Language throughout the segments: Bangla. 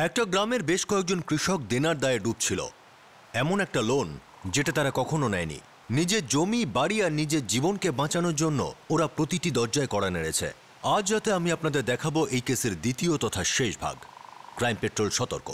একটা গ্রামের বেশ কয়েকজন কৃষক দেনার দায়ে ডুবছিল। এমন একটা লোন যেটা তারা কখনো নেয়নি। নিজের জমি, বাড়ি আর নিজের জীবনকে বাঁচানোর জন্য ওরা প্রতিটি দরজায় কড়া নেড়েছে। আজ রাতে আমি আপনাদের দেখাবো এই কেসের দ্বিতীয় তথা শেষ ভাগ, ক্রাইম পেট্রোল সতর্ক।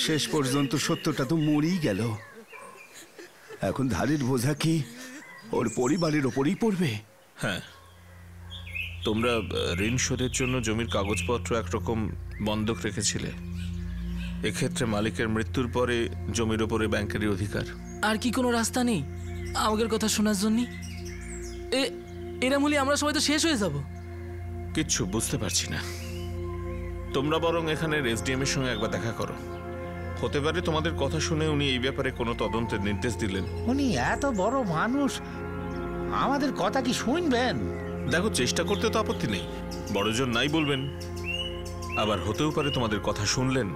শেষ পর্যন্ত সত্যটা তো মরেই গেল। এখন ধারের বোঝা কি ওর পরিবারের ওপরই পড়বে? হ্যাঁ, তোমরা ঋণ শোধের জন্য জমির কাগজপত্র একরকম বন্ধক রেখেছিলে। এক্ষেত্রে মালিকের মৃত্যুর পরে জমির ওপরে ব্যাংকেরই অধিকার। আর কি কোনো রাস্তা নেই আমাদের কথা শোনার জন্য? এরা মূলে আমরা সবাই তো শেষ হয়ে যাব। কিচ্ছু বুঝতে পারছি না। তোমরা বরং এখানে এসডিএম এর সঙ্গে একবার দেখা করো। হতে পারে তোমাদের কথা শুনে উনি এই ব্যাপারে কোনো তদন্তের নির্দেশ দিলেন। উনি এত বড় মানুষ, আমাদের কথা কি শুনবেন? দেখো, চেষ্টা করতে তো আপত্তি নেই, বড়জন নাই বলবেন। আবার হতেও পারে তোমাদের কথা শুনলেন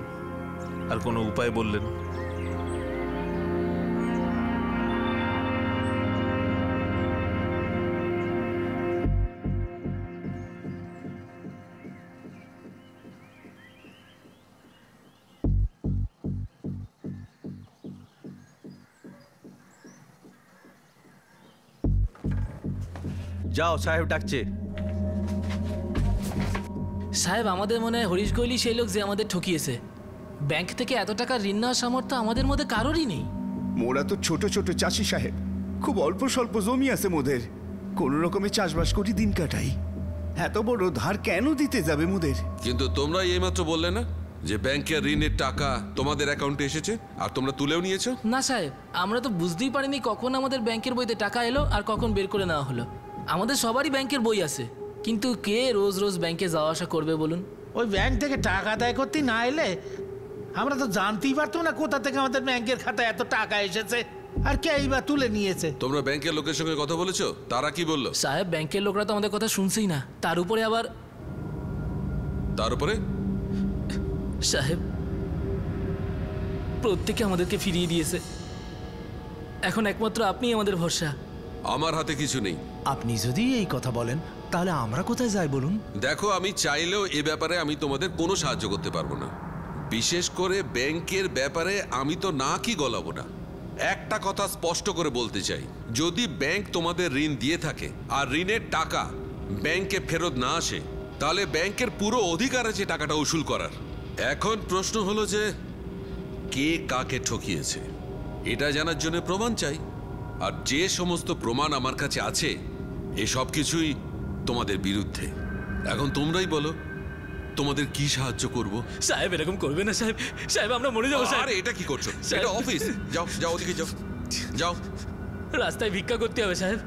আর কোনো উপায় বললেন। যাও, সাহেব ডাকছে। সাহেব, আমাদের মনে হয় হরিশ গৈলি সেই লোক যে আমাদের ঠকিয়েছে। ব্যাংক থেকে এত টাকা ঋণ নেওয়ার সামর্থ্য আমাদের মধ্যে কারোরই নেই। মোরা তো ছোট ছোট চাষি সাহেব, খুব অল্প স্বল্প জমি আছে মোদের। কোন রকমে চাষবাস করি দিন কাটাই। এত বড় ধার কেন দিতে যাবে মোদের? কিন্তু তোমরা এইমাত্র বললে না যে ব্যাংকের ঋণের টাকা তোমাদের অ্যাকাউন্টে এসেছে আর তোমরা তুলেও নিয়েছো? না সাহেব, আমরা তো বুঝতেই পারিনি কখন আমাদের ব্যাংকের বইতে টাকা এলো আর কখন বের করে নেওয়া হলো। আমাদের সবারই ব্যাংকের বই আছে, কিন্তু কে রোজ রোজ ব্যাংকে যাওয়া আসা করবে বলুন? ওই ব্যাংক থেকে টাকা আদায় করতে না এলে আমরা তো জানতেই পারতাম না কোথা থেকে আমাদের ব্যাংকের খাতায় এত টাকা এসেছে আর কে এইবার তুলে নিয়েছে। তোমরা ব্যাংকের লোকের সঙ্গে কথা বলেছো? তারা কি বললো? সাহেব, ব্যাংকের লোকরা তো আমাদের কথা শুনছেই না। তার উপরে সাহেব, প্রত্যেকে আমাদেরকে ফিরিয়ে দিয়েছে। এখন একমাত্র আপনিই আমাদের ভরসা। আমার হাতে কিছু নেই। আপনি যদি এই কথা বলেন তাহলে আমরা কোথায় যাই বলুন? দেখো, আমি চাইলেও এ ব্যাপারে আমি তোমাদের কোনো সাহায্য করতে পারবো না। বিশেষ করে ব্যাংকের ব্যাপারে আমি তো না কি গলাবো না। একটা কথা স্পষ্ট করে বলতে চাই, যদি ব্যাংক তোমাদের ঋণ দিয়ে থাকে আর ঋণের টাকা ব্যাংকে ফেরত না আসে, তাহলে ব্যাংকের পুরো অধিকার আছে টাকাটা উসুল করার। এখন প্রশ্ন হলো যে কে কাকে ঠকিয়েছে, এটা জানার জন্য প্রমাণ চাই। আর যে সমস্ত প্রমাণ আমার কাছে আছে এসব কিছুই তোমাদের বিরুদ্ধে। এখন তোমরাই বলো তোমাদের কি সাহায্য করব? সাহেব, এরকম করবে না সাহেব। সাহেব, আমরা মরে যাবো। আরে এটা কি করছো? এটা অফিস। যাও যাও, ওদিকে যাও যাও। রাস্তায় ভিক্ষা করতে হবে সাহেব।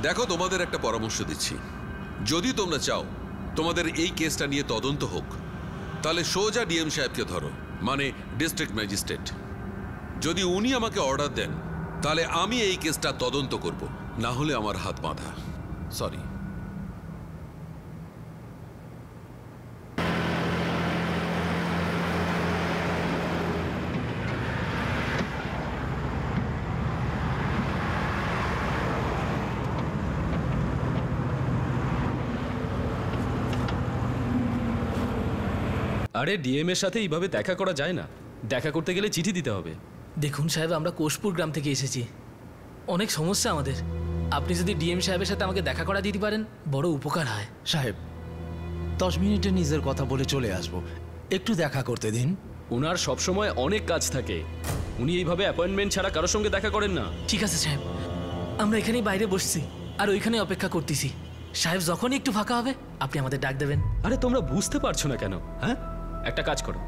দেখো, তোমাদের একটা পরামর্শ দিচ্ছি। যদি তোমরা চাও তোমাদের এই কেসটা নিয়ে তদন্ত হোক, তাহলে সোজা ডিএম সাহেবকে ধরো, মানে ডিস্ট্রিক্ট ম্যাজিস্ট্রেট। যদি উনি আমাকে অর্ডার দেন তাহলে আমি এই কেসটা তদন্ত করব, না হলে আমার হাত বাঁধা। সরি। আরে, ডিএম এর সাথে এইভাবে দেখা করা যায় না। দেখা করতে গেলে চিঠি দিতে হবে। দেখুন সাহেব, আমরা কোষপুর গ্রাম থেকে এসেছি, অনেক সমস্যা আমাদের। আপনি যদি ডিএম সাহেবের সাথে আমাকে দেখা করা দিতে পারেন বড় উপকার হয়। সাহেব, 10 মিনিটে নিজের কথা বলে চলে আসবো, একটু দেখা করতে দিন। ওনার সবসময় অনেক কাজ থাকে, উনি এইভাবে অ্যাপয়েন্টমেন্ট ছাড়া কারোর সঙ্গে দেখা করেন না। ঠিক আছে সাহেব, আমরা এখানেই বাইরে বসছি আর ওইখানে অপেক্ষা করতেছি। সাহেব যখনই একটু ফাঁকা হবে আপনি আমাদের ডাক দেবেন। আরে, তোমরা বুঝতে পারছো না কেন? হ্যাঁ, একটা কাজ করো,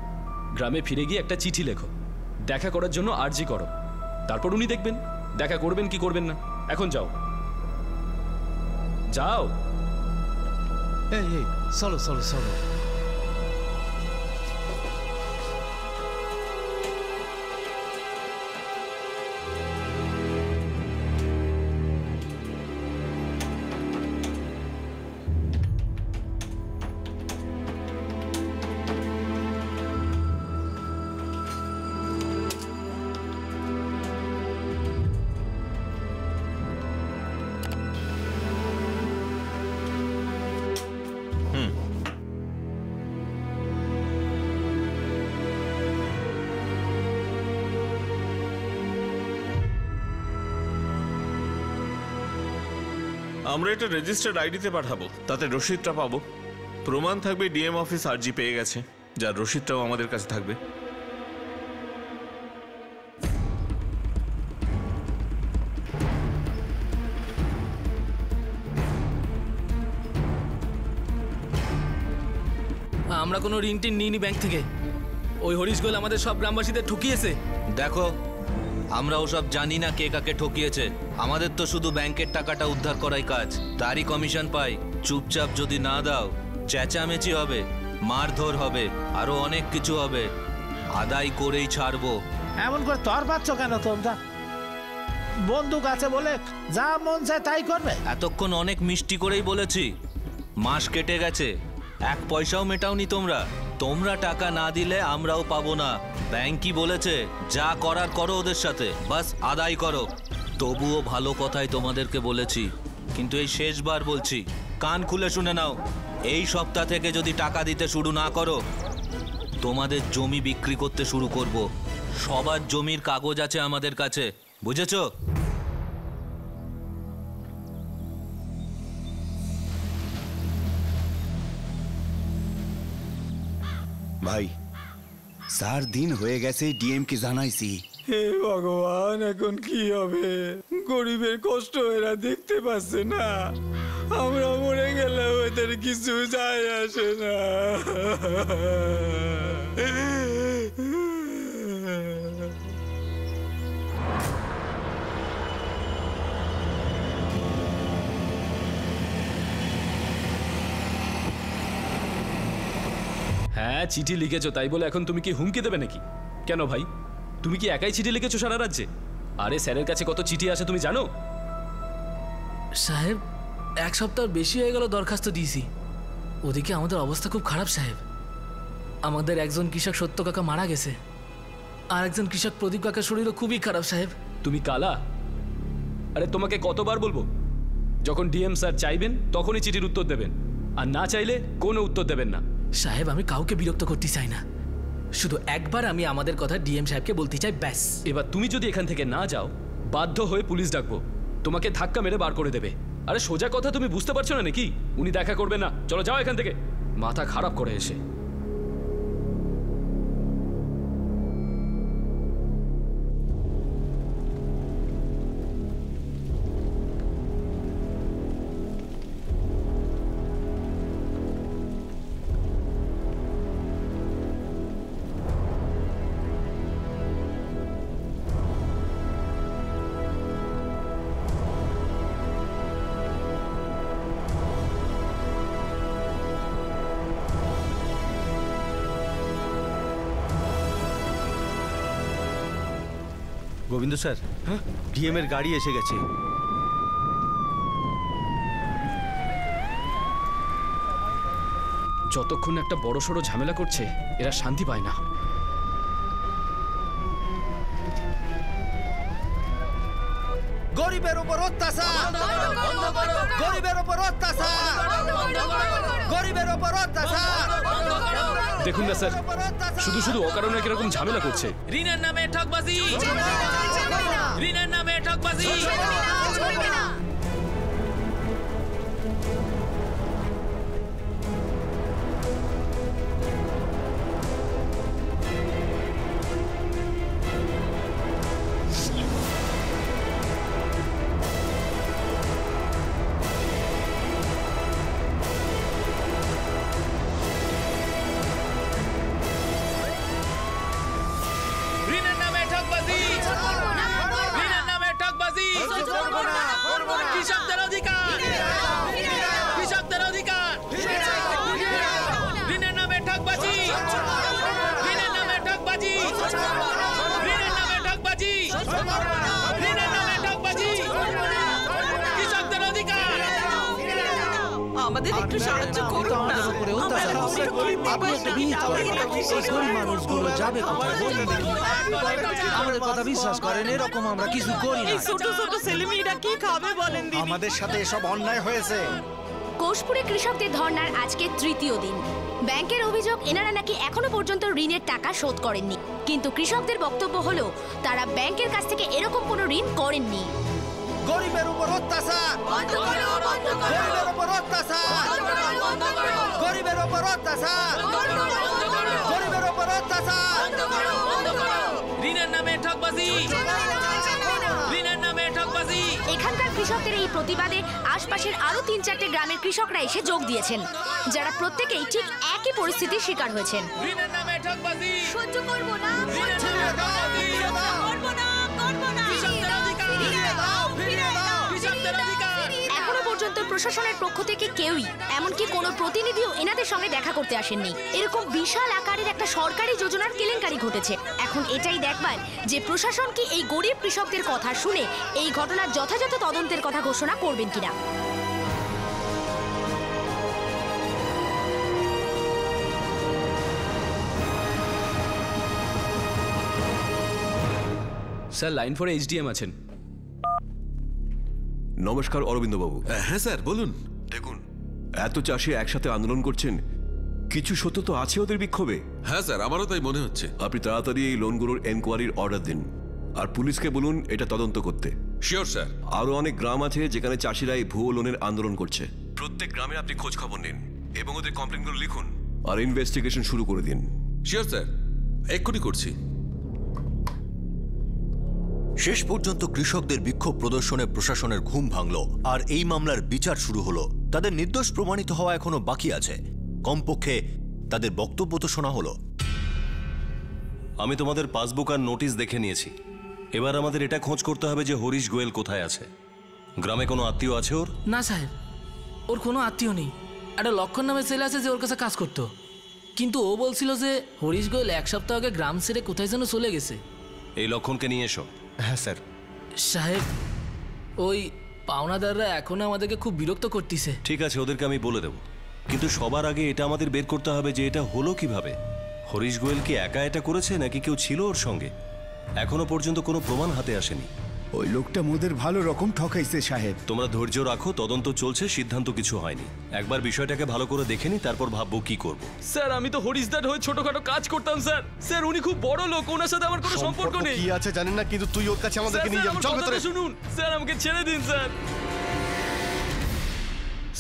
গ্রামে ফিরে গিয়ে একটা চিঠি লেখো, দেখা করার জন্য আর্জি করো। তারপর উনি দেখবেন দেখা করবেন কি করবেন না। এখন যাও যাও। এই চলো চলো চলো। আমরা এটা রেজিস্টার্ড আইডিতে পাঠাবো, তাতে রসিদটা পাবো। প্রমাণ থাকবে ডিএম অফিস আরজি পেয়ে গেছে, যার রসিদটাও আমাদের কাছে থাকবে। আমরা কোনো ঋণ টিন নিইনি ব্যাংক থেকে। ওই হরিশ গোয়েল আমাদের সব গ্রামবাসীদের ঠকিয়েছে। দেখো, আমরা ওসব জানি না কে কাকে ঠকিয়েছে। আমাদের তো শুধু ব্যাংকের টাকাটা উদ্ধার করাই কাজ, তারই কমিশন পাই। চুপচাপ যদি না দাও, চেঁচামেচি হবে, মারধর হবে, আরো অনেক কিছু হবে। আদায় করেই ছাড়বো। এমন করে তর পাচ্ছ কেন তোমরা? বন্দুক আছে বলে যা মন চায় তাই করবে? এতক্ষণ অনেক মিষ্টি করেই বলেছি। মাস কেটে গেছে, এক পয়সাও মেটাওনি তোমরা। তোমরা টাকা না দিলে আমরাও পাবো না। ব্যাংকই বলেছে যা করার করো ওদের সাথে, বাস আদায় করো। তবুও ভালো কথাই তোমাদেরকে বলেছি, কিন্তু এই শেষবার বলছি, কান খুলে শুনে নাও। এই সপ্তাহ থেকে যদি টাকা দিতে শুরু না করো, তোমাদের জমি বিক্রি করতে শুরু করব। সবার জমির কাগজ আছে আমাদের কাছে, বুঝেছো? ভাই, 4 দিন হয়ে গেছে ডিএম কে জানাইছি। হে ভগবান, এখন কি হবে? গরিবের কষ্ট এরা দেখতে পাচ্ছে না। আমরা মরে গেলেও এদের কিছু যায় আসে না। হ্যাঁ, চিঠি লিখেছো, তাই বলে এখন তুমি কি হুমকি দেবে নাকি? কেন ভাই, তুমি কি একাই চিঠি লিখেছো সারা রাজ্যে? আরে স্যারের কাছে কত চিঠি আসে তুমি জানো? সাহেব, 1 সপ্তাহ বেশি হয়ে গেল দরখাস্ত দিয়েছি। ওদিকে আমাদের অবস্থা খুব খারাপ সাহেব। আমাদের একজন কৃষক সত্য কাকা মারা গেছে, আর একজন কৃষক প্রদীপ কাকার শরীরও খুবই খারাপ সাহেব। তুমি কালা? আরে তোমাকে কতবার বলবো, যখন ডিএম স্যার চাইবেন তখনই চিঠির উত্তর দেবেন, আর না চাইলে কোনো উত্তর দেবেন না। সাহেব, আমি কাউকে বিরক্ত করতে চাই না, শুধু একবার আমি আমাদের কথা ডিএম সাহেবকে বলতে চাই, ব্যাস। এবার তুমি যদি এখান থেকে না যাও, বাধ্য হয়ে পুলিশ ডাকবো, তোমাকে ধাক্কা মেরে বার করে দেবে। আরে সোজা কথা তুমি বুঝতে পারছো না নাকি? উনি দেখা করবেন না, চলো যাও এখান থেকে। মাথা খারাপ করে এসে। গোবিন্দ স্যার, ডিএম এর গাড়ি এসে গেছে। যতক্ষণ একটা বড়সড় ঝামেলা করছে, এরা শান্তি পায় না। গরিবের উপর অত্যাচার, গরিবের উপর অত্যাচার, গরিবের উপর অত্যাচার। দেখুন না স্যার, শুধু শুধু অকারণে কিরকম ঝামেলা করছে। ঋণের নামে ঠকবাজি, ঋণের নামে ঠকবাজি। ঋণের নামে ঠকবাজি, ঋণের নামে ঠকবাজি। কৃষকদের অধিকার, কৃষকদের অধিকার। ঋণের নামে ঠকবাজি, ঋণের নামে ঠকবাজি, ঋণের নামে ঠকবাজি, ঋণের নামে ঠকবাজি। কৃষকদের অধিকার। আমাদের একটু সাহায্য করুন না। মানুষগুলো যাবে কোথায়? আমাদের কথা বিশ্বাস করেন, এরকম আমরা কিছু করি না। ছোট ছোট ছেলেমেয়েরা কি খাবে বলেন দিদি? আমাদের সাথে এসব অন্যায় হয়েছে। কোষপুরে কৃষকদের ধর্নার আজকে 3য় দিন। ব্যাংকের অভিযোগ, এনারা নাকি এখনো পর্যন্ত ঋণের টাকা শোধ করেননি, কিন্তু কৃষকদের বক্তব্য হলো তারা ব্যাংকের কাছ থেকে এরকম কোনো ঋণ করেননি। গরিবের উপর অত্যাচার, গরিবের উপর অত্যাচার, গরিবের উপর অত্যাচার, গরিবের উপর অত্যাচার। ঋণের নামে ঠকবাজি, ঋণের নামে ঠকবাজি। এখানকার কৃষকদের এই প্রতিবাদে আশপাশের আরো ৩-৪টে গ্রামের কৃষকরা এসে যোগ দিয়েছেন, যারা প্রত্যেকেই ঠিক একই পরিস্থিতির শিকার হয়েছেন। ঋণের নামে ঠকবাজি, সহ্য করব না, ঋণের নামে ঠকবাজি, করব না, করব না। কৃষকদের অধিকার, কৃষকদের অধিকার। এখনো পর্যন্ত প্রশাসনের পক্ষ থেকে কেউই, এমনকি কোনো প্রতিনিধিও এনাদের সঙ্গে দেখা করতে আসেননি। এরকম বিশাল আকারের একটা সরকারি যোজনার কেলেঙ্কারি ঘটেছে। এখন এটাই দেখবার যে প্রশাসন কি এই গরিব কৃষকদের কথা শুনে এই ঘটনার যথাযথ তদন্তের কথা ঘোষণা করবেন কিনা। স্যার লাইন 4 এইচডিএম আছেন। নমস্কার অরবিন্দ বাবু। হ্যাঁ স্যার বলুন। দেখুন, এত চাষি একসাথে আন্দোলন করছেন, কিছু সত্য তো আছে ওদের বিক্ষোভে। হ্যাঁ স্যার, আমারও তাই মনে হচ্ছে। আপনি তাড়াতাড়ি এই লোনগুলোর এনকোয়ারির অর্ডার দিন, আর পুলিশকে বলুন এটা তদন্ত করতে। Sure sir. আরো অনেক গ্রাম আছে যেখানে চাষিরা এই ভুয়ো লোনের আন্দোলন করছে। প্রত্যেক গ্রামে আপনি খোঁজ খবর নিন এবং ওদের কমপ্লেনগুলো লিখুন আর ইনভেস্টিগেশন শুরু করে দিন। শিওর স্যার, এক্ষুনি করছি। শেষ পর্যন্ত কৃষকদের বিক্ষোভ প্রদর্শনে প্রশাসনের ঘুম ভাঙল, আর এই মামলার বিচার শুরু হলো। তাদের নির্দোষ প্রমাণিত হওয়া এখনো বাকি আছে, কমপক্ষে তাদের বক্তব্য তো শোনা হলো। আমি তোমাদের পাসবুক আর নোটিশ দেখে নিয়েছি। এবার আমাদের এটা খোঁজ করতে হবে যে হরিশ গোয়েল কোথায় আছে। গ্রামে কোনো আত্মীয় আছে ওর? না সাহেব, ওর কোনো আত্মীয় নেই। একটা লক্ষণ নামে ছেলে আছে যে ওর কাছে কাজ করতো, কিন্তু ও বলছিল যে হরিশ গোয়েল 1 সপ্তাহ আগে গ্রাম ছেড়ে কোথায় যেন চলে গেছে। এই লক্ষণকে নিয়ে এসো। হ্যাঁ স্যার। সাহেব, ওই পাওনাদাররা এখনো আমাদেরকে খুব বিরক্ত করতেছে। ঠিক আছে, ওদেরকে আমি বলে দেব, কিন্তু সবার আগে এটা আমাদের বের করতে হবে যে এটা হলো কিভাবে। হরিশ গোয়েল কি একা এটা করেছে নাকি কেউ ছিল ওর সঙ্গে? এখনো পর্যন্ত কোনো প্রমাণ হাতে আসেনি। ওই লোকটা মোদের ভালো রকম ঠকাইছে সাহেব। তোমরা ধৈর্য রাখো, তদন্ত চলছে, সিদ্ধান্ত কিছু হয়নি। একবার বিষয়টাকে ভালো করে দেখে নি, তারপর ভাববো কি করব। স্যার আমি তো হরিশদার হয়ে ছোটখাটো কাজ করতাম স্যার। স্যার উনি খুব বড় লোক, ওনার সাথে আমার কোনো সম্পর্ক নেই। কি আছে জানেন না, কিন্তু তুই ওর কাছে আমাদেরকে নিয়ে যাবি। চল ভেতরে। শুনুন স্যার, আমাকে ছেড়ে দিন স্যার।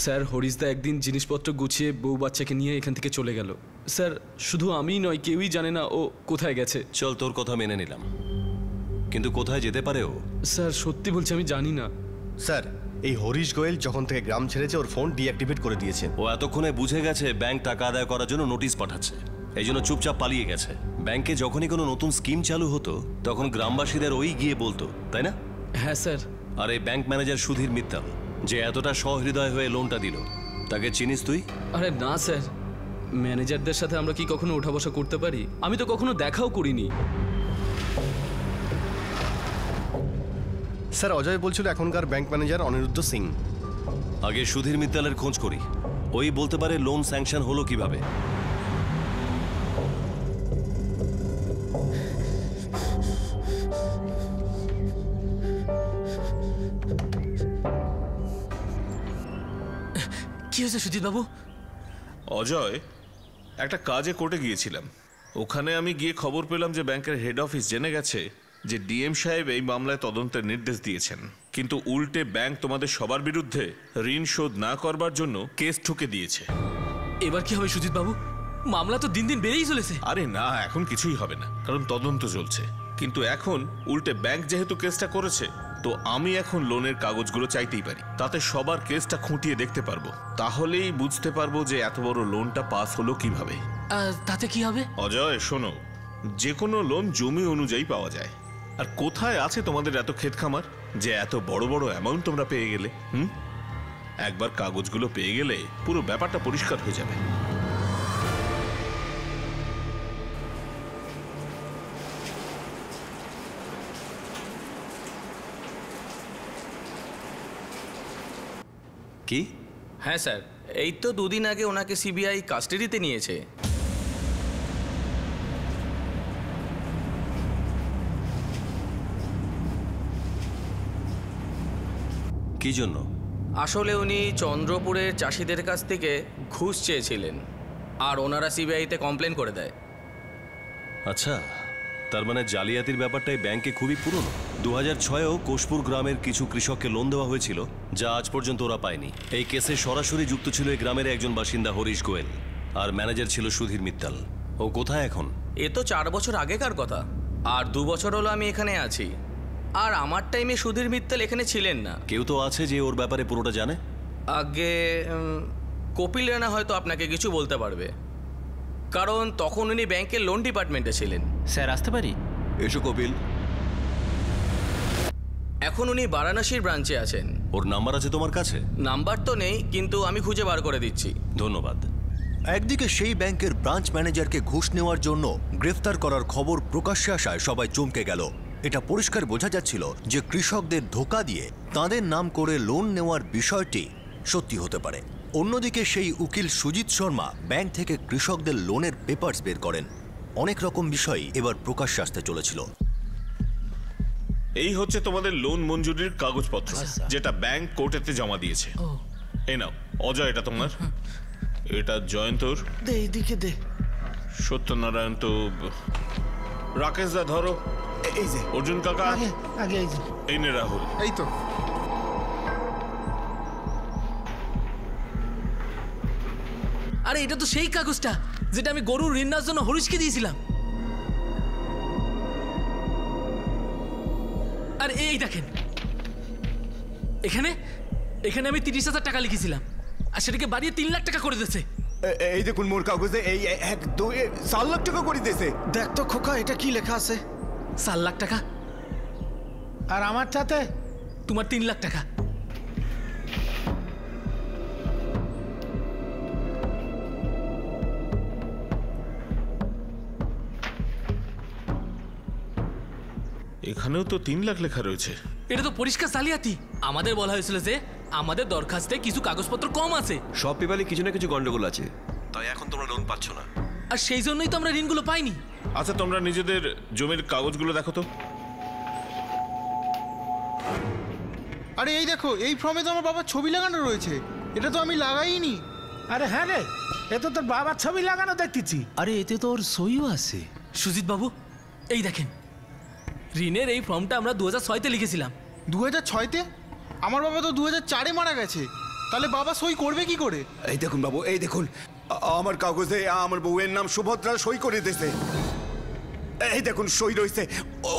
স্যার হরিশদা একদিন জিনিসপত্র গুছিয়ে বউ বাচ্চাকে নিয়ে এখান থেকে চলে গেল স্যার। শুধু আমিই নয়, কেউই জানে না ও কোথায় গেছে। চল, তোর কথা মেনে নিলাম, কিন্তু কোথায় যেতে পারে ও? স্যার সত্যি বলছি, আমি জানি না। স্যার এই হরিশ গোয়েল যখন থেকে গ্রাম ছেড়েছে ওর ফোন ডিঅ্যাক্টিভেট করে দিয়েছে। ও এতক্ষণে বুঝে গেছে ব্যাংক টাকা আদায় করার জন্য নোটিশ পাঠাচ্ছে, এই জন্য চুপচাপ পালিয়ে গেছে। ব্যাংকে যখনই কোনো নতুন স্কিম চালু হতো তখন গ্রামবাসীদের ওই গিয়ে বলতো, তাই না? হ্যাঁ স্যার। আর এই ব্যাংক ম্যানেজার সুধীর মিত্তাল, যে এতটা সহৃদয় হয়ে লোনটা দিল, তাকে চিনিস তুই? আরে না স্যার, ম্যানেজারদের সাথে আমরা কি কখনো ওঠা বসা করতে পারি? আমি তো কখনো দেখাও করিনি। স্যার অজয় বলছিল এখনকার ব্যাংক ম্যানেজার অনিরুদ্ধ সিং। আগে সুধীর মিত্তালের খোঁজ করি, ওই বলতে পারে লোন স্যাংশন হলো কিভাবে। কি হয়েছে সুজিত বাবু? অজয়, একটা কাজে কোর্টে গিয়েছিলাম। ওখানে আমি গিয়ে খবর পেলাম যে ব্যাংকের হেড অফিস জেনে গেছে যে ডিএম সাহেব এই মামলায় তদন্তের নির্দেশ দিয়েছেন, কিন্তু উল্টে ব্যাংক তোমাদের সবার বিরুদ্ধে ঋণ শোধ না করবার জন্য কেস ঠুকে দিয়েছে। এবার কি হবে সুজিত বাবু? মামলা তো দিন দিন বেড়েই চলেছে। আরে না, এখন কিছুই হবে না, কারণ তদন্ত চলছে। কিন্তু এখন উল্টে ব্যাংক যেহেতু কেসটা করেছে, তো আমি এখন লোনের কাগজগুলো চাইতেই পারি, তাতে সবার কেসটা খুঁটিয়ে দেখতে পারবো। তাহলেই বুঝতে পারবো যে এত বড় লোনটা পাস হলো কিভাবে। তাতে কি হবে? অজয় শোনো, যে কোনো লোন জমি অনুযায়ী পাওয়া যায়। আর কোথায় আছে তোমাদের এত ক্ষেত খামার যে এত বড় বড় অ্যামাউন্ট তোমরা পেয়ে গেলে? একবার কাগজগুলো পেয়ে গেলে পুরো ব্যাপারটা পরিষ্কার হয়ে যাবে। কি? হ্যাঁ স্যার, এই তো দুদিন আগে ওনাকে সিবিআই কাস্টাডিতে নিয়েছে। কি জন্য? আসলে উনি চন্দ্রপুরের চাষিদের কাছ থেকে ঘুষ চেয়েছিলেন, আর ওনারা সিবিআইতে কমপ্লেন করে দেয়। আচ্ছা, তার মানে জালিয়াতির ব্যাপারটাই ব্যাংকে খুবই পুরনো। 2006-এও কোশপুর গ্রামের কিছু কৃষককে লোন দেওয়া হয়েছিল, যা আজ পর্যন্ত ওরা পায়নি। এই কেসে সরাসরি যুক্ত ছিল এই গ্রামের একজন বাসিন্দা হরিশ গোয়েল, আর ম্যানেজার ছিল সুধীর মিত্তাল। ও কোথায় এখন? এ তো 4 বছর আগেকার কথা, আর 2 বছর হলো আমি এখানে আছি। আর আমার টাইমে সুধীর মিত্তাল এখানে ছিলেন না। কেউ তো আছে যে ওর ব্যাপারে পুরোটা জানে? আগে কপিল রানা হয়তো আপনাকে কিছু বলতে পারবে, কারণ তখন উনি ব্যাংকের লোন ডিপার্টমেন্টে ছিলেন। স্যার আসতে পারি? এসো কপিল। এখন উনি বারাণসীর ব্রাঞ্চে আছেন। ওর নাম্বার আছে তোমার কাছে? নাম্বার তো নেই, কিন্তু আমি খুঁজে বার করে দিচ্ছি। ধন্যবাদ। একদিকে সেই ব্যাংকের ব্রাঞ্চ ম্যানেজারকে ঘুষ নেওয়ার জন্য গ্রেফতার করার খবর প্রকাশ্যে আসায় সবাই চমকে গেল। এটা পরিষ্কার বোঝা যাচ্ছিল যে কৃষকদের ধোঁকা দিয়ে তাদের নাম করে লোন নেওয়ার বিষয়টি সত্যি হতে পারে। অন্যদিকে সেই উকিল সুজিত শর্মা ব্যাংক থেকে কৃষকদের লোনের পেপারস বের করেন। অনেক রকম বিষয় এবার প্রকাশ্যে আসতে চলেছিল। এই হচ্ছে তোমাদের লোন মঞ্জুরির কাগজপত্র, যেটা ব্যাংক কোর্টেতে জমা দিয়েছে। এই নাও অজয়, এটা তোমার। এটা জয়ন্তর। দে এইদিকে দে। সত্যনারায়ণ তো। রাকেশ দা ধরো। এই যে অর্জুন কাকা। আগে এই যে। এই নে রাহুল। এই তো। আরে এটা তো সেই কাগজটা যেটা আমি গরুর ঋণ নেওয়ার জন্য হরিশকে দিয়েছিলাম। আর এই দেখেন, এখানে এখানে আমি 30,000 টাকা লিখেছিলাম, আর সেটাকে বাড়িয়ে 3 লাখ টাকা করে দিয়েছে। এই দেখুন মোর কাগজে এই 1-2-4 লাখ টাকা করে দিয়েছে। দেখ তো খোকা, এটা কি লেখা আছে? 4 লাখ টাকা। আর আমার সাথে তোমার 3 লাখ টাকা। এখানেও তো 3 লাখ লেখা রয়েছে। এটা তো পরিষ্কার জালিয়াতি। আমাদের বলা হয়েছিল যে আমাদের দরখাস্তে কিছু কাগজপত্র কম আছে। সব পেপারে কিছু না কিছু গন্ডগোল আছে, তাই এখন তোমরা লোন পাচ্ছ না। আর সেই জন্যই তো আমরা ঋণগুলো পাইনি। আচ্ছা, তোমরা নিজেদের জমির কাগজগুলো দেখো তো। আরে এই দেখো, এই ফর্মে তো আমার বাবার ছবি লাগানো রয়েছে। এটা তো আমি লাগাইনি। আরে হ্যাঁ রে, এ তো তোর বাবার ছবি লাগানো দেখতেছি। আরে এতে তো ওর সইও আছে। সুজিত বাবু, এই দেখেন, ঋণের এই ফর্মটা আমরা 2006-তে লিখেছিলাম। 2006-তে? আমার বাবা তো 2004-এ মারা গেছে। তাহলে বাবা সই করবে কি করে? এই দেখুন বাবু, এই দেখুন, আমার কাগজে আমার বউয়ের নাম সুভদ্রা সই করে দিয়েছে। এই দেখুন সই রয়েছে।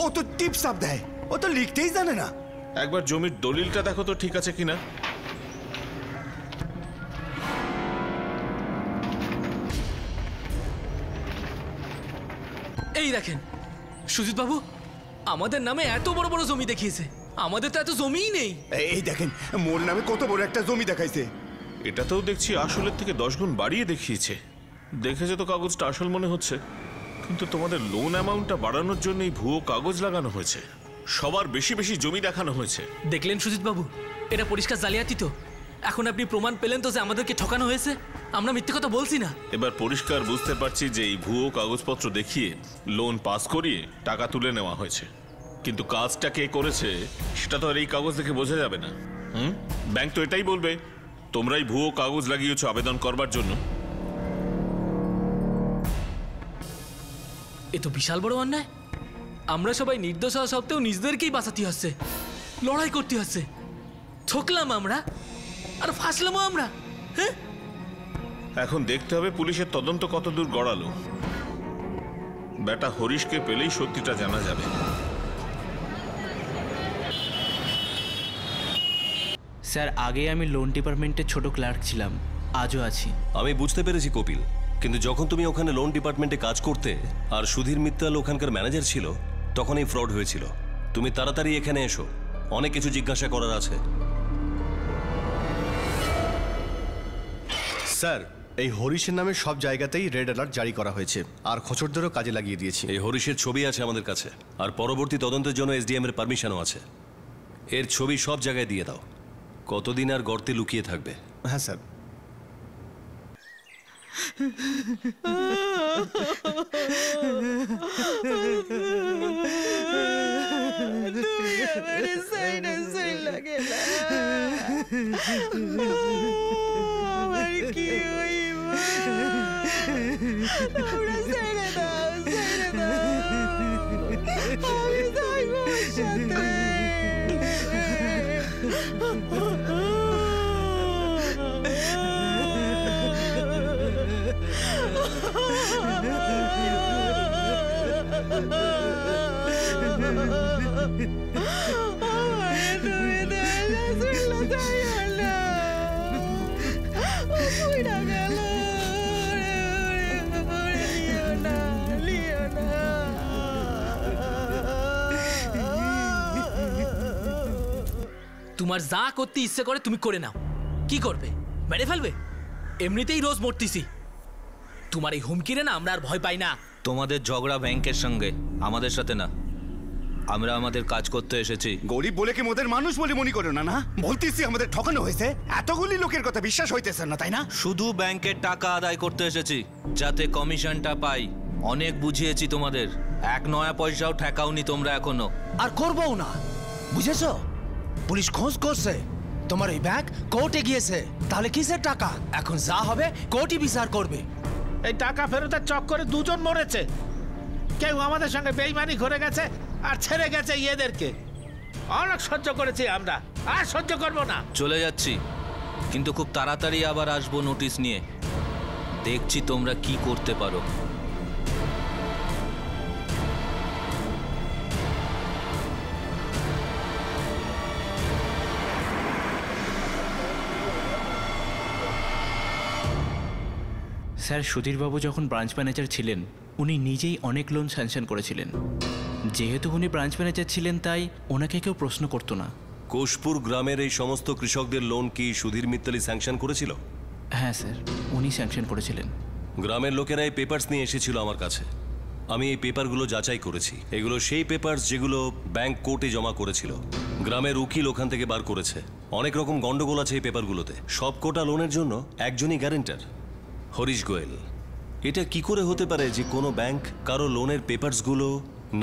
ও তো টিপস আপ দেয়, ও তো লিখতেই জানে না। একবার জমির দলিলটা দেখো তো ঠিক আছে কিনা। এই দেখেন সুজিত বাবু, আমাদের নামে এত বড় বড় জমি দেখিয়েছে। আমাদের তো এত জমিই নেই। এই দেখেন মোর নামে কত বড় একটা জমি দেখাইছে। এটাতেও দেখছি আসলের থেকে 10 গুণ বাড়িয়ে দেখিয়েছে। দেখেছে তো কাগজটা আসল মনে হচ্ছে, কিন্তু তোমাদের লোন অ্যামাউন্টটা বাড়ানোর জন্যই ভুয়ো কাগজ লাগানো হয়েছে। সবার বেশি বেশি জমি দেখানো হয়েছে। দেখলেন সুজিত বাবু, এটা পরিষ্কার জালিয়াতি তো। এখন আপনি প্রমাণ পেলেন তো যে আমাদেরকে ঠকানো হয়েছে। আমরা মিথ্যে কথা বলছি না। এবার পরিষ্কার বুঝতে পারছি যে এই ভুয়ো কাগজপত্র দেখিয়ে লোন পাস করিয়ে টাকা তুলে নেওয়া হয়েছে। কিন্তু কাজটা কে করেছে সেটা তো আর এই কাগজ দেখে বোঝা যাবে না। ব্যাংক তো এটাই বলবে তোমরাই ভুয়ো কাগজ লাগিয়েছো আবেদন করবার জন্য। এ তো বিশাল বড় অন্যায়। আমরা সবাই নির্দোষ হওয়া সত্ত্বেও নিজেদেরকেই বাঁচাতে হচ্ছে, লড়াই করতে হচ্ছে। ঠকলাম আমরা, আর ফাঁসলামও আমরা। হ্যাঁ, এখন দেখতে হবে পুলিশের তদন্ত কত দূর গড়ালো। বেটা হরিশকে পেলেই সত্যিটা জানা যাবে। স্যার, আগে আমি লোন ডিপার্টমেন্টের ছোট ক্লার্ক ছিলাম, আজও আছি। আমি বুঝতে পেরেছি কপিল, কিন্তু যখন তুমি ওখানে লোন ডিপার্টমেন্টে কাজ করতে আর সুধীর মিত্তাল ওখানকার ম্যানেজার ছিল, তখন এই ফ্রড হয়েছিল। তুমি তাড়াতাড়ি এখানে এসো, অনেক কিছু জিজ্ঞাসা করার আছে। স্যার, এই হরিশের নামে সব জায়গাতেই রেড অ্যালার্ট জারি করা হয়েছে, আর খোঁচরদেরও কাজে লাগিয়ে দিয়েছি। এই হরিশের ছবি আছে আমাদের কাছে, আর পরবর্তী তদন্তের জন্য এসডিএম এর পারমিশনও আছে। এর ছবি সব জায়গায় দিয়ে দাও। কতদিন আর গর্তে লুকিয়ে থাকবে? হ্যাঁ স্যার। সাথে। তোমার যা করতে ইচ্ছে করে তুমি করে নাও। কি করবে? মেরে ফেলবে? এমনিতেই রোজ মরতেছি। তোমার এই হুমকিরে না আমরা আর ভয় পাই না। তোমাদের ঝগড়া ব্যাংকের সঙ্গে, আমাদের সাথে না। আমরা আমাদের কাজ করতে এসেছি। গরিব বলে কি মোদের মানুষ বলে মনে করো না? না বলতেছি আমাদের ঠকানো হয়েছে, এতগুলি লোকের কথা বিশ্বাস হইতেছে না, তাই না? শুধু ব্যাংকের টাকা আদায় করতে এসেছি, যাতে কমিশনটা পাই। অনেক বুঝিয়েছি তোমাদের, এক নয়া পয়সাও ঠেকাওনি তোমরা এখনো। আর করবও না, বুঝেছো? পুলিশ খোঁজ করছে, তোমার এই ব্যাংক কোর্টে গিয়েছে। তাহলে কিসের টাকা? এখন যা হবে কোর্টই বিচার করবে। এই টাকা ফেরতের চক্করে দুজন মরেছে। কেউ আমাদের সঙ্গে বেইমানি করে গেছে আর ছেড়ে গেছে এদেরকে। অনেক সহ্য করেছি আমরা, আর সহ্য করব না। চলে যাচ্ছি, কিন্তু খুব তাড়াতাড়ি আবার আসবো নোটিশ নিয়ে। দেখছি তোমরা কি করতে পারো। স্যার, সুধীরবাবু যখন ব্রাঞ্চ ম্যানেজার ছিলেন উনি নিজেই অনেক লোন স্যাংশন করেছিলেন। যেহেতু উনি ব্রাঞ্চ ম্যানেজার ছিলেন তাই ওনাকে কেউ প্রশ্ন করতো না। কোষপুর গ্রামের এই সমস্ত কৃষকদের লোন কি সুধীর মিত্তালি স্যাংশন করেছিল? হ্যাঁ স্যার, উনি স্যাংশন করেছিলেন। গ্রামের লোকেরা এই পেপারস নিয়ে এসেছিল আমার কাছে। আমি এই পেপারগুলো যাচাই করেছি। এগুলো সেই পেপারস যেগুলো ব্যাংক কোর্টে জমা করেছিল। গ্রামের উকিল ওখান থেকে বার করেছে। অনেক রকম গন্ডগোল আছে এই পেপারগুলোতে। সব কোটা লোনের জন্য একজনই গ্যারেন্টার, হরিশ গোয়েল। এটা কি করে হতে পারে যে কোনো ব্যাংক কারো লোনের পেপারসগুলো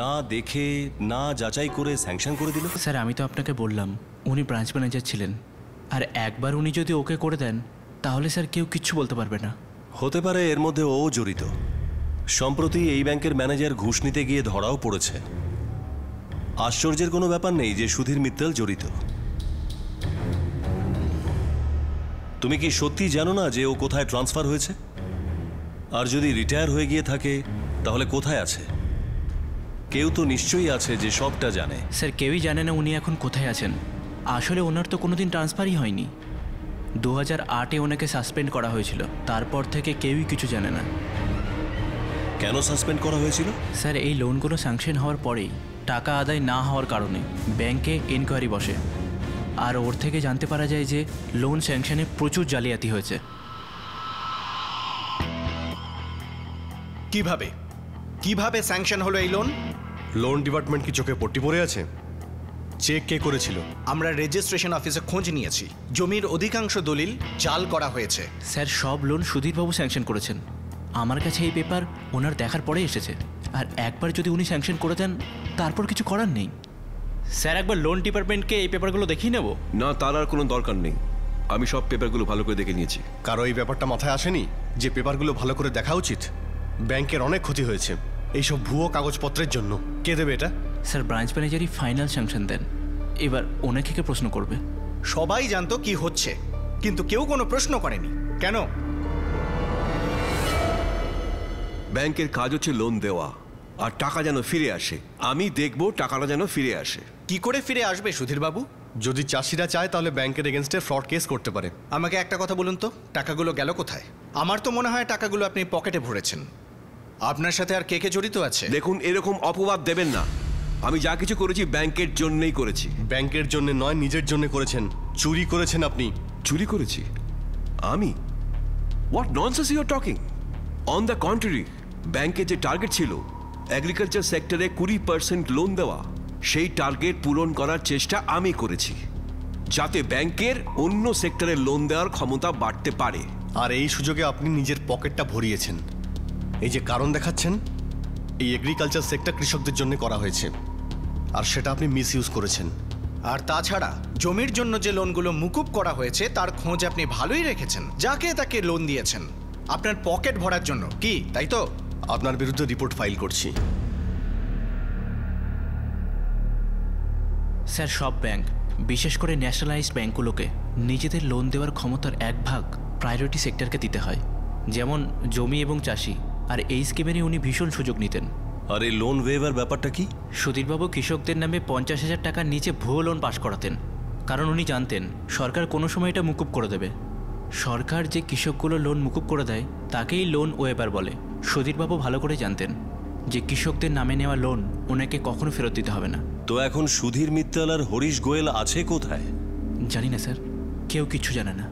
না দেখে না যাচাই করে স্যাংশন করে দিল? স্যার, আমি তো আপনাকে বললাম উনি ব্রাঞ্চ ম্যানেজার ছিলেন, আর একবার উনি যদি ওকে করে দেন তাহলে স্যার কেউ কিচ্ছু বলতে পারবে না। হতে পারে এর মধ্যে ও জড়িত। সম্প্রতি এই ব্যাংকের ম্যানেজার ঘুষ নিতে গিয়ে ধরাও পড়েছে। আশ্চর্যের কোনো ব্যাপার নেই যে সুধীর মিত্তাল জড়িত। তুমি কি সত্যি জানো না যে ও কোথায় ট্রান্সফার হয়েছে? আর যদি রিটায়ার হয়ে গিয়ে থাকে তাহলে কোথায় আছে? কেউ তো নিশ্চয়ই আছে যে সবটা জানে। স্যার, কেউই জানে না উনি এখন কোথায় আছেন। আসলে ওনার তো কোনোদিন ট্রান্সফারই হয়নি। 2008-এ ওনাকে সাসপেন্ড করা হয়েছিল, তারপর থেকে কেউই কিছু জানে না। কেন সাসপেন্ড করা হয়েছিল? স্যার, এই লোনগুলো স্যাংশন হওয়ার পরেই টাকা আদায় না হওয়ার কারণে ব্যাংকে এনকোয়ারি বসে, আর ওর থেকে জানতে পারা যায় যে লোন স্যাংশনে প্রচুর জালিয়াতি হয়েছে। কিভাবে স্যাংশন হলো এই লোন? লোন ডিপার্টমেন্ট কি চোখে পট্টি পড়ে আছে? চেক কে করেছিল? আমরা রেজিস্ট্রেশন অফিসে খোঁজ নিয়েছি। জমির অধিকাংশ দলিল জাল করা হয়েছে। স্যার, সব লোন সুধীরবাবু স্যাংশন করেছেন। আমার কাছে এই পেপার ওনার দেখার পরে এসেছে, আর একবার যদি উনি স্যাংশন করে দেন তারপর কিছু করার নেই। স্যার, একবার লোন ডিপার্টমেন্টকে এই পেপারগুলো দেখিয়ে নেব? না, তার আর কোনো দরকার নেই। আমি সব পেপারগুলো ভালো করে দেখে নিয়েছি। কারো এই ব্যাপারটা মাথায় আসেনি যে পেপারগুলো ভালো করে দেখা উচিত? ব্যাংকের অনেক ক্ষতি হয়েছে এইসব ভুয়ো কাগজপত্রের জন্য। কে দেবে এটা? স্যার, ব্রাঞ্চ ম্যানেজারই ফাইনাল স্যাংশন দেন। এবার ওনাকে কে প্রশ্ন করবে? সবাই জানতো কি হচ্ছে, কিন্তু কেউ কোনো প্রশ্ন করেনি। কেন? ব্যাংকের কাজ হচ্ছে লোন দেওয়া, আর টাকা যেন ফিরে আসে। আমি দেখব টাকাটা যেন ফিরে আসে। কি করে ফিরে আসবে সুধীরবাবু? যদি চাষিরা চায় তাহলে ব্যাংকের এগেনস্টে ফ্রড কেস করতে পারে। আমাকে একটা কথা বলুন তো, টাকাগুলো গেল কোথায়? আমার তো মনে হয় টাকাগুলো আপনি পকেটে ভরেছেন। আপনার সাথে আর কে কে জড়িত আছে? দেখুন, এরকম অপবাদ দেবেন না। আমি যা কিছু করেছি ব্যাংকের জন্যই করেছি। ব্যাংকের জন্য নয়, নিজের জন্য করেছেন। চুরি করেছেন আপনি। চুরি করেছি আমি? What nonsense you are talking? On the contrary, ব্যাংকের যে টার্গেট ছিল এগ্রিকালচার সেক্টরে 20% লোন দেওয়া, সেই টার্গেট পূরণ করার চেষ্টা আমি করেছি, যাতে ব্যাংকের অন্য সেক্টরে লোন দেওয়ার ক্ষমতা বাড়তে পারে। আর এই সুযোগে আপনি নিজের পকেটটা ভরিয়েছেন। এই যে কারণ দেখাচ্ছেন, এই এগ্রিকালচার সেক্টর কৃষকদের জন্য করা হয়েছে, আর সেটা আপনি মিসইউজ করেছেন। আর তাছাড়া জমির জন্য যে লোনগুলো মুকুব করা হয়েছে তার খোঁজ আপনি ভালোই রেখেছেন। যাকে তাকে লোন দিয়েছেন আপনার পকেট ভরার জন্য, কি তাই তো? আপনার বিরুদ্ধে রিপোর্ট ফাইল করছি। স্যার সব ব্যাংক, বিশেষ করে ন্যাশনালাইজড ব্যাংকগুলোকে নিজেদের লোন দেওয়ার ক্ষমতার 1/ভাগ প্রায়োরিটি সেক্টরকে দিতে হয়, যেমন জমি এবং চাষি। আর এই স্কিমেরই উনি ভীষণ সুযোগ নিতেন। আর এই লোন ওয়েভার ব্যাপারটা কি? সুধীরবাবু কৃষকদের নামে 50,000 টাকার নিচে ভুয়ো লোন পাশ করাতেন, কারণ উনি জানতেন সরকার কোনো সময় এটা মুকুব করে দেবে। সরকার যে কৃষকগুলো লোন মুকুব করে দেয় তাকেই লোন ওয়েভার বলে। সুধীরবাবু ভালো করে জানতেন যে কৃষকদের নামে নেওয়া লোন ওনাকে কখনো ফেরত দিতে হবে না। তো এখন সুধীর মিত্তাল আর হরিশ গোয়েল আছে কোথায়? জানি না স্যার, কেউ কিছু জানে না।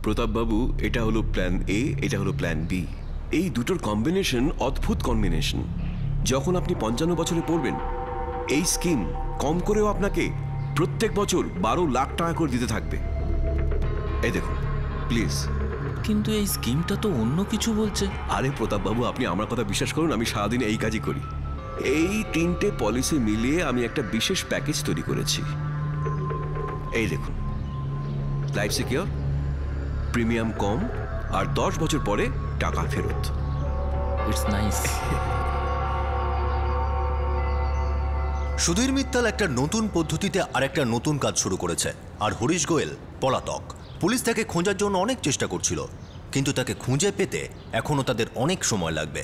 প্রতাপবাবু, এটা হলো প্ল্যান এ, এটা হলো প্ল্যান বি। এই দুটোর কম্বিনেশন অদ্ভুত কম্বিনেশন। যখন আপনি 55 বছরে পড়বেন, এই স্কিম কম করেও আপনাকে প্রত্যেক বছর 12 লাখ টাকা করে দিতে থাকবে। এই দেখুন প্লিজ। কিন্তু এই স্কিমটা তো অন্য কিছু বলছে। আরে প্রতাপবাবু, আপনি আমার কথা বিশ্বাস করুন, আমি সারাদিন এই কাজই করি। এই 3টে পলিসি মিলিয়ে আমি একটা বিশেষ প্যাকেজ তৈরি করেছি। এই দেখুন, লাইফ সিকিউর, প্রিমিয়াম কম, আর 10 বছর পরে টাকা ফেরত। It's nice. সুধীর মিত্তাল একটা নতুন পদ্ধতিতে আরেকটা নতুন কাজ শুরু করেছে, আর হরিশ গোয়েল পলাতক। পুলিশ তাকে খোঁজার জন্য অনেক চেষ্টা করছিল, কিন্তু তাকে খুঁজে পেতে এখনো তাদের অনেক সময় লাগবে।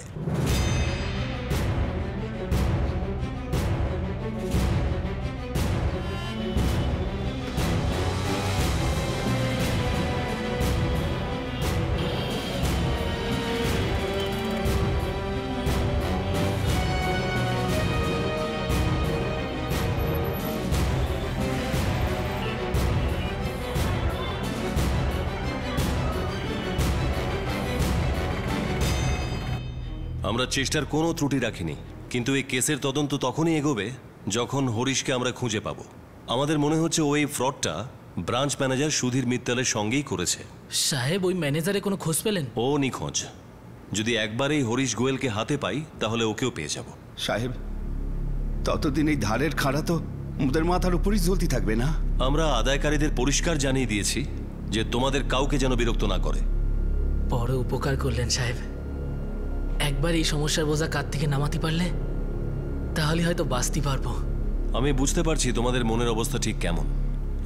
আমরা চেষ্টার কোনো ত্রুটি রাখিনি, কিন্তু এই কেসের তদন্ত তখনই এগোবে যখন হরিশকে আমরা খুঁজে পাবো। আমাদের মনে হচ্ছে ওই ফ্রডটা ব্রাঞ্চ ম্যানেজার সুধীর মিত্তালের সঙ্গেই করেছে। সাহেব, ওই ম্যানেজারে কোনো খোঁজ পেলেন? ও নিখোঁজ। যদি একবার এই হরিশ গোয়েলকে হাতে পাই তাহলে ওকেও পেয়ে যাব। সাহেব, ততদিন এই ধারের খাড়া তো ওদের মাথার উপরই জ্বলতে থাকবে না? আমরা আদায়কারীদের পরিষ্কার জানিয়ে দিয়েছি যে তোমাদের কাউকে যেন বিরক্ত না করে। বড় উপকার করলেন সাহেব। একবার এই সমস্যার বোঝা কাঁধ থেকে নামাতে পারলে তাহলে হয়তো বাঁচতে পারবো। আমি বুঝতে পারছি তোমাদের মনের অবস্থা ঠিক কেমন।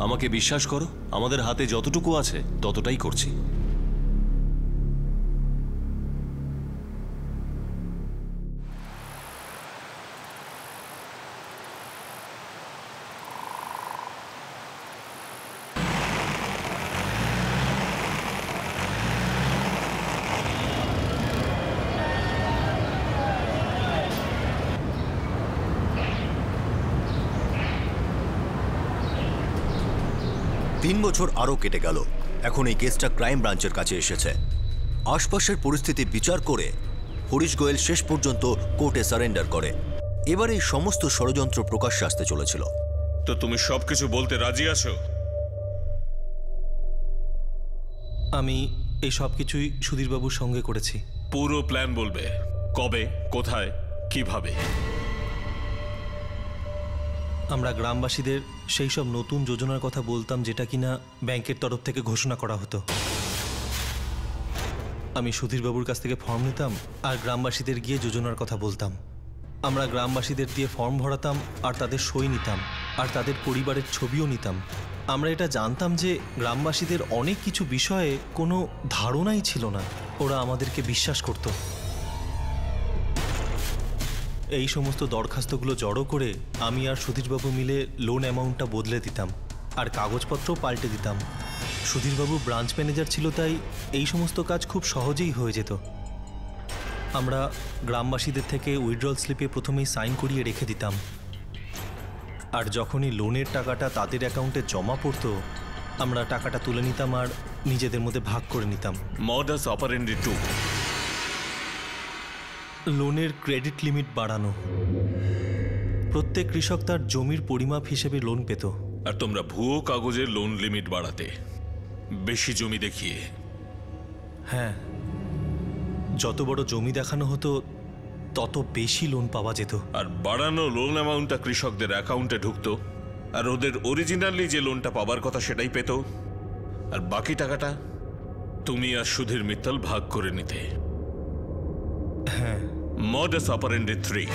আমাকে বিশ্বাস করো, আমাদের হাতে যতটুকু আছে ততটাই করছি। তিন বছর আরও কেটে গেল। এখন এই কেসটা ক্রাইম ব্রাঞ্চের কাছে এসেছে। আশপাশের পরিস্থিতি বিচার করে হরিশ গোয়েল শেষ পর্যন্ত কোর্টে সারেন্ডার করে। এবার এই সমস্ত ষড়যন্ত্র প্রকাশ্যে আসতে চলেছিল। তো তুমি সবকিছু বলতে রাজি আছো? আমি এই সব কিছুই সুধীরবাবুর সঙ্গে করেছি। পুরো প্ল্যান বলবে? কবে, কোথায়, কিভাবে? আমরা গ্রামবাসীদের সেই সব নতুন যোজনার কথা বলতাম যেটা কিনা ব্যাংকের তরফ থেকে ঘোষণা করা হতো। আমি সুধীরবাবুর কাছ থেকে ফর্ম নিতাম আর গ্রামবাসীদের গিয়ে যোজনার কথা বলতাম। আমরা গ্রামবাসীদের দিয়ে ফর্ম ভরাতাম আর তাদের সই নিতাম আর তাদের পরিবারের ছবিও নিতাম। আমরা এটা জানতাম যে গ্রামবাসীদের অনেক কিছু বিষয়ে কোনো ধারণাই ছিল না, ওরা আমাদেরকে বিশ্বাস করত। এই সমস্ত দরখাস্তগুলো জড়ো করে আমি আর সুধীরবাবু মিলে লোন অ্যামাউন্টটা বদলে দিতাম আর কাগজপত্রও পাল্টে দিতাম। সুধীরবাবু ব্রাঞ্চ ম্যানেজার ছিল, তাই এই সমস্ত কাজ খুব সহজেই হয়ে যেত। আমরা গ্রামবাসীদের থেকে উইথড্রল স্লিপে প্রথমেই সাইন করিয়ে রেখে দিতাম, আর যখনই লোনের টাকাটা তাদের অ্যাকাউন্টে জমা পড়তো আমরা টাকাটা তুলে নিতাম আর নিজেদের মধ্যে ভাগ করে নিতাম। মডাস অপারেন্ডি 2, লোনের ক্রেডিট লিমিট বাড়ানো। প্রত্যেক কৃষক তার জমির পরিমাপ হিসেবে লোন পেত। আর তোমরা ভুয়ো কাগজের লোন লিমিট বাড়াতে, বেশি জমি দেখিয়ে। হ্যাঁ, যত বড় জমি দেখানো হতো তত বেশি লোন পাওয়া যেত। আর বাড়ানো লোন অ্যামাউন্টটা কৃষকদের অ্যাকাউন্টে ঢুকতো, আর ওদের অরিজিনালি যে লোনটা পাবার কথা সেটাই পেত, আর বাকি টাকাটা তুমি আর সুধীর মিত্তাল ভাগ করে নিতে। হ্যাঁ, হ্যাঁ। Modus operandi 3।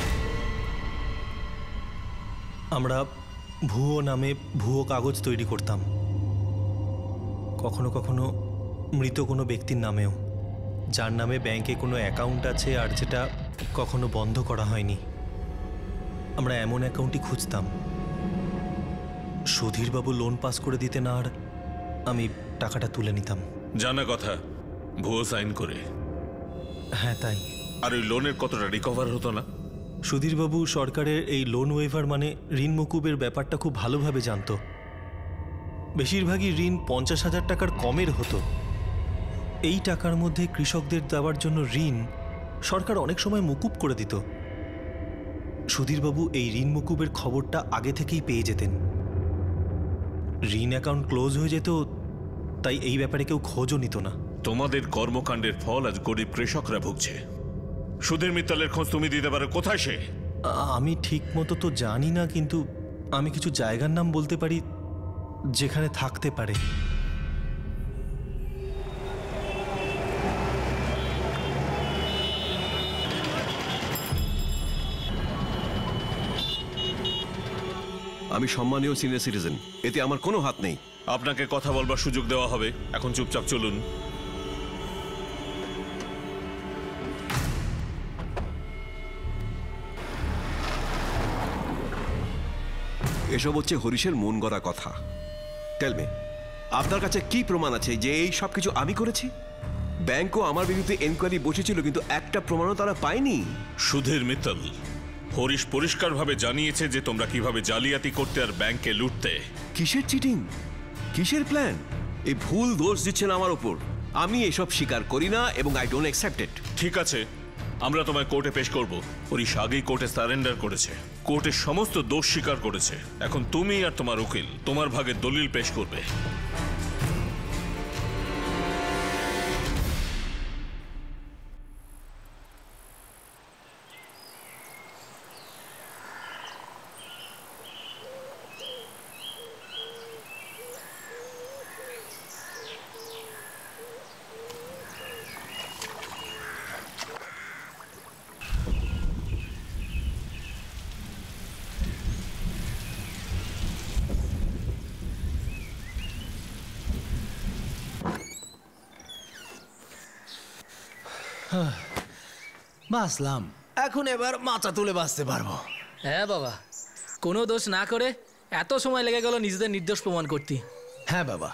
আমরা ভুয়ো নামে ভুয়ো কাগজ তৈরি করতাম, কখনো কখনো মৃত কোনো ব্যক্তির নামেও, যার নামে ব্যাংকে কোনো অ্যাকাউন্ট আছে আর যেটা কখনো বন্ধ করা হয়নি। আমরা এমন অ্যাকাউন্টই খুঁজতাম। সুধীরবাবু লোন পাস করে দিতেন আর আমি টাকাটা তুলে নিতাম। জানা কথা, ভুয়ো সাইন করে। হ্যাঁ তাই। আর ওই লোনের কতটা রিকভার হতো না? সুধীরবাবু সরকারের এই লোন ওয়েভার মানে ঋণ মকুবের ব্যাপারটা খুব ভালোভাবে জানতো। বেশিরভাগই ঋণ 50,000 টাকার কমের হতো। এই টাকার মধ্যে কৃষকদের দেওয়ার জন্য ঋণ সরকার অনেক সময় মকুব করে দিত। সুধীরবাবু এই ঋণ মকুবের খবরটা আগে থেকেই পেয়ে যেতেন। ঋণ অ্যাকাউন্ট ক্লোজ হয়ে যেত, তাই এই ব্যাপারে কেউ খোঁজও নিত না। তোমাদের কর্মকাণ্ডের ফল আজ গরিব কৃষকরা ভুগছে। সুধীর মিত্তলের খোঁজ তুমি দিতে পারো? কোথায় সে? আমি ঠিক মতো তো জানি না, কিন্তু আমি কিছু জায়গার নাম বলতে পারি যেখানে থাকতে পারে। আমি সম্মানীয় সিনিয়র সিটিজেন, এতে আমার কোনো হাত নেই। আপনাকে কথা বলবার সুযোগ দেওয়া হবে, এখন চুপচাপ চলুন। এসব হচ্ছে হরিশের মন গড়া কথা। টেল মি, আপনার কাছে কি প্রমাণ আছে যে এই সব কিছু আমি করেছি? ব্যাংকও আমার বিরুদ্ধে এনকোয়ারি বসেছিল, কিন্তু একটা প্রমাণও তারা পায়নি। সুধীর মিত্তল, হরিশ পরিষ্কারভাবে জানিয়েছে যে তোমরা কিভাবে জালিয়াতি করতে আর ব্যাংকে লুটতে। কিসের চিটিং, কিসের প্ল্যান? এই ভুল দোষ দিচ্ছেন আমার ওপর। আমি এসব স্বীকার করি না এবং আই ডোন্ট অ্যাকসেপ্ট ইট। ঠিক আছে, আমরা তোমায় কোর্টে পেশ করব। হরিশ আগেই কোর্টে সারেন্ডার করেছে, কোর্টের সমস্ত দোষ স্বীকার করেছে। এখন তুমি আর তোমার উকিল তোমার ভাগে দলিল পেশ করবে। বাসলাম, এখন এবার মাথা তুলে বাঁচতে পারবো। হ্যাঁ বাবা, কোনো দোষ না করে এত সময় লেগে গেল নিজেদের নির্দোষ প্রমাণ করতে। হ্যাঁ বাবা,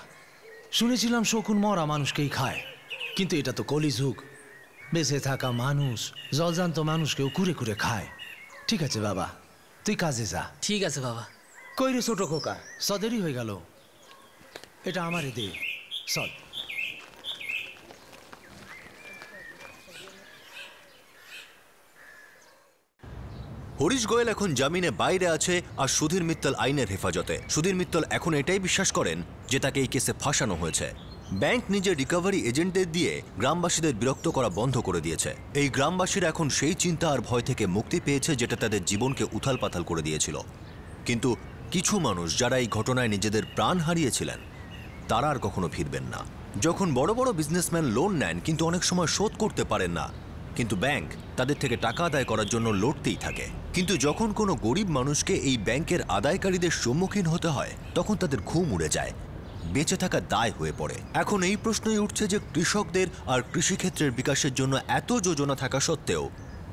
শুনেছিলাম শকুন মরা মানুষকেই খায়, কিন্তু এটা তো কলিযুগ। বেঁচে থাকা মানুষ জলজান্ত মানুষকেও কুরে কুরে খায়। ঠিক আছে বাবা, তুই কাজে যা। ঠিক আছে বাবা। কই রে ছোট খোকা, সদেরি হয়ে গেল, এটা আমারে দে। চল। হরিশ গোয়েল এখন জামিনে বাইরে আছে আর সুধীর মিত্তল আইনের হেফাজতে। সুধীর মিত্তল এখন এটাই বিশ্বাস করেন যে তাকে এই কেসে ফাঁসানো হয়েছে। ব্যাংক নিজের রিকভারি এজেন্টদের দিয়ে গ্রামবাসীদের বিরক্ত করা বন্ধ করে দিয়েছে। এই গ্রামবাসীরা এখন সেই চিন্তা আর ভয় থেকে মুক্তি পেয়েছে যেটা তাদের জীবনকে উথালপাতাল করে দিয়েছিল। কিন্তু কিছু মানুষ যারা এই ঘটনায় নিজেদের প্রাণ হারিয়েছিলেন তারা আর কখনো ফিরবেন না। যখন বড় বড় বিজনেসম্যান লোন নেন কিন্তু অনেক সময় শোধ করতে পারেন না, কিন্তু ব্যাংক তাদের থেকে টাকা আদায় করার জন্য লড়তেই থাকে। কিন্তু যখন কোনো গরিব মানুষকে এই ব্যাংকের আদায়কারীদের সম্মুখীন হতে হয় তখন তাদের ঘুম উড়ে যায়, বেঁচে থাকা দায় হয়ে পড়ে। এখন এই প্রশ্নই উঠছে যে কৃষকদের আর কৃষিক্ষেত্রের বিকাশের জন্য এত যোজনা থাকা সত্ত্বেও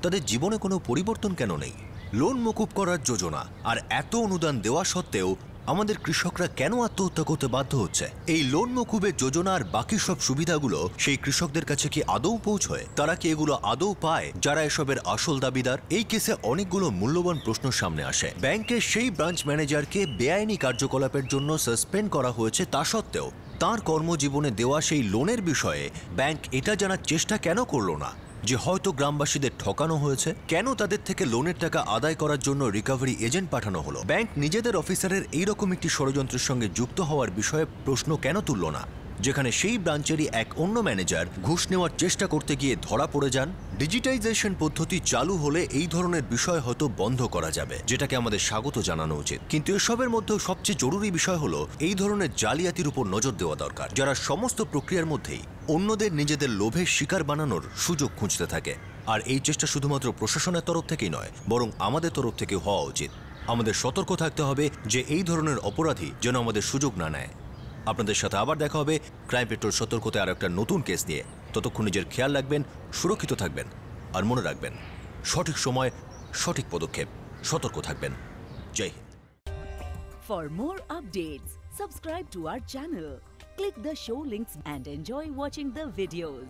তাদের জীবনে কোনো পরিবর্তন কেন নেই? লোন মকুব করার যোজনা আর এত অনুদান দেওয়া সত্ত্বেও আমাদের কৃষকরা কেন আত্মহত্যা করতে বাধ্য হচ্ছে? এই লোন মকুবের যোজনা আর বাকি সব সুবিধাগুলো সেই কৃষকদের কাছে কি আদৌ পৌঁছয়? তারা কি এগুলো আদৌ পায় যারা এসবের আসল দাবিদার? এই কেসে অনেকগুলো মূল্যবান প্রশ্ন সামনে আসে। ব্যাংকের সেই ব্রাঞ্চ ম্যানেজারকে বেআইনি কার্যকলাপের জন্য সাসপেন্ড করা হয়েছে, তা সত্ত্বেও তার কর্মজীবনে দেওয়া সেই লোনের বিষয়ে ব্যাংক এটা জানার চেষ্টা কেন করলো না যে হয়তো গ্রামবাসীদের ঠকানো হয়েছে? কেন তাদের থেকে লোনের টাকা আদায় করার জন্য রিকভারি এজেন্ট পাঠানো হলো? ব্যাংক নিজেদের অফিসারের এইরকম একটি ষড়যন্ত্রের সঙ্গে যুক্ত হওয়ার বিষয়ে প্রশ্ন কেন তুলল না? যেখানে সেই ব্রাঞ্চেরই এক অন্য ম্যানেজার ঘুষ নেওয়ার চেষ্টা করতে গিয়ে ধরা পড়ে যান। ডিজিটাইজেশন পদ্ধতি চালু হলে এই ধরনের বিষয় হয়তো বন্ধ করা যাবে, যেটাকে আমাদের স্বাগত জানানো উচিত। কিন্তু এসবের মধ্যেও সবচেয়ে জরুরি বিষয় হলো এই ধরনের জালিয়াতির উপর নজর দেওয়া দরকার, যারা সমস্ত প্রক্রিয়ার মধ্যেই অন্যদের নিজেদের লোভের শিকার বানানোর সুযোগ খুঁজতে থাকে। আর এই চেষ্টা শুধুমাত্র প্রশাসনের তরফ থেকেই নয়, বরং আমাদের তরফ থেকে হওয়া উচিত। আমাদের সতর্ক থাকতে হবে যে এই ধরনের অপরাধী যেন আমাদের সুযোগ না নেয়। আপনাদের সাথে আবার দেখা হবে ক্রাইম পেট্রোল সতর্কতে আর একটা নতুন কেস নিয়ে। ততক্ষণ নিজের খেয়াল রাখবেন, সুরক্ষিত থাকবেন, আর মনে রাখবেন সঠিক সময় সঠিক পদক্ষেপ। সতর্ক থাকবেন। জয় Hind. For more updates, subscribe to our channel, click the show links and enjoy watching the videos.